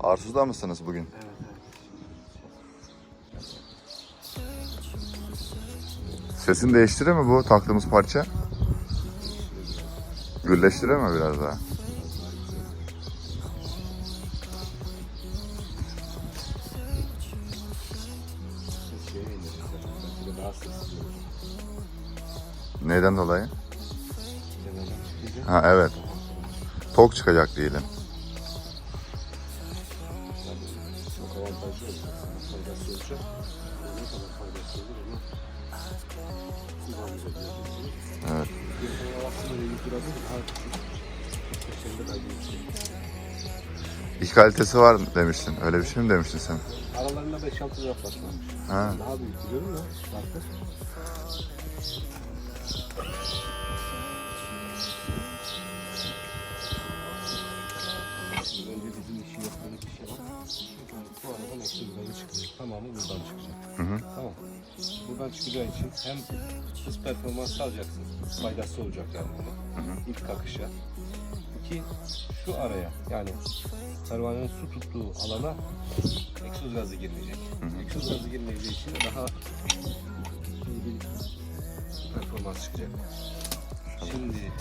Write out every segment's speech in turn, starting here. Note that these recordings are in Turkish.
Arsuz'da mısınız bugün? Evet. Sesini değiştirir mi bu taktığımız parça? Gürleştirir mi biraz daha? Neden dolayı? Ha evet. Tok çıkacak diyelim. Çok avantajlı olacak. Faydası olacak. Ne kadar faydası olur onu kullanacak. Evet. İş kalitesi var demiştin. Öyle bir şey mi demiştin sen? Aralarında 5-6 lira fark varmış. Ha. Daha büyük biliyorum ya. Farklı. Önce bizim işi yapmanın bir şey var. Bu aradan egzozları çıkıyor. Tamamı buradan çıkacak. Tamam. Buradan çıkacağı için hem hız performans alacaksın. Faydası olacak yani buna. İlk kakışa. İki, şu araya yani pervanenin su tuttuğu alana egzoz gazı girmeyecek. Egzoz gazı girmeyeceği için daha iyi bir performans çıkacak. Şimdi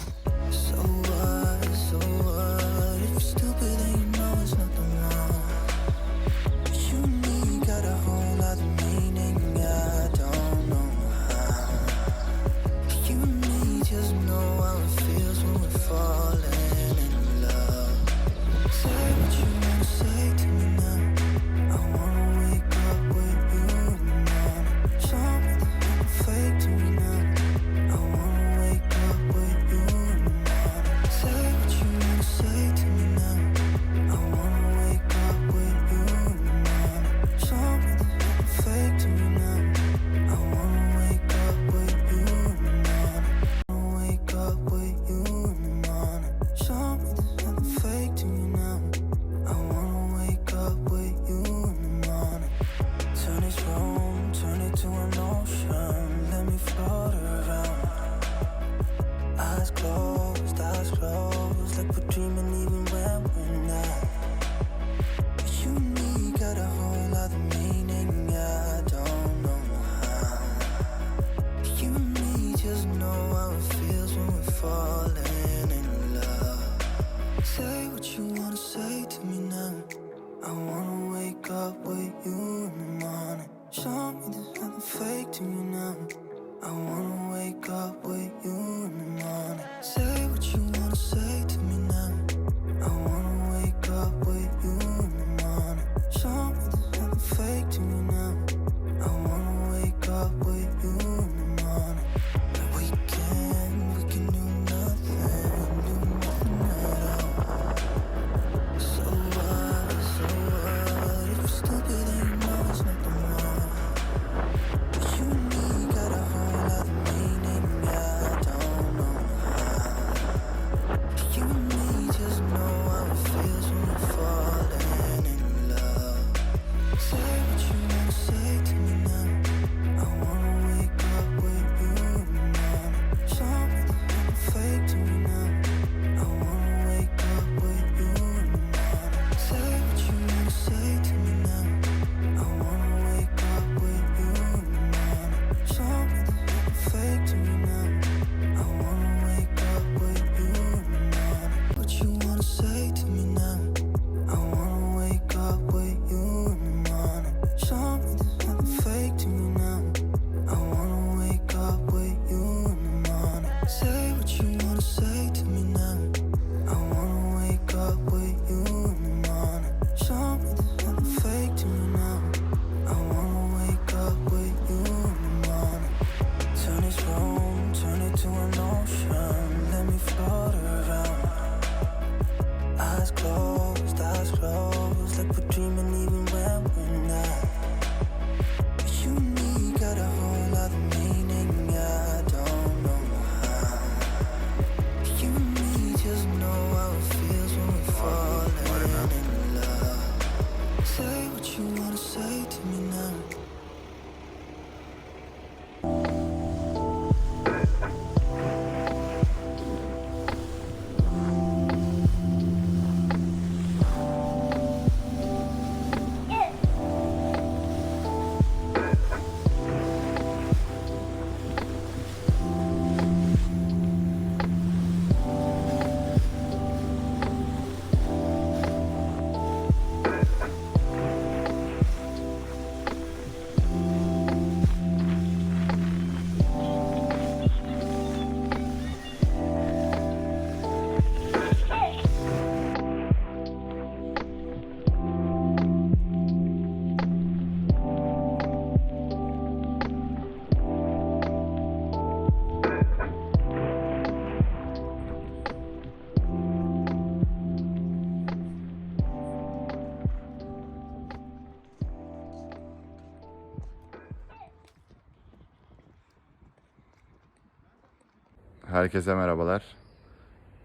Herkese merhabalar.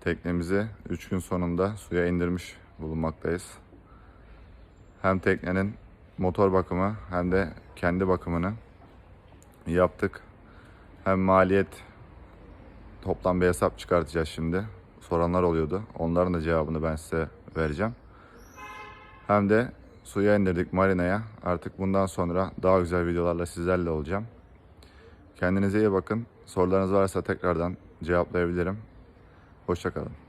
Teknemizi 3 gün sonunda suya indirmiş bulunmaktayız. Hem teknenin motor bakımı hem de kendi bakımını yaptık. Hem maliyet, toplam bir hesap çıkartacağız şimdi. Soranlar oluyordu. Onların da cevabını ben size vereceğim. Hem de suya indirdik marinaya. Artık bundan sonra daha güzel videolarla sizlerle olacağım. Kendinize iyi bakın. Sorularınız varsa tekrardan cevaplayabilirim. Hoşça kalın.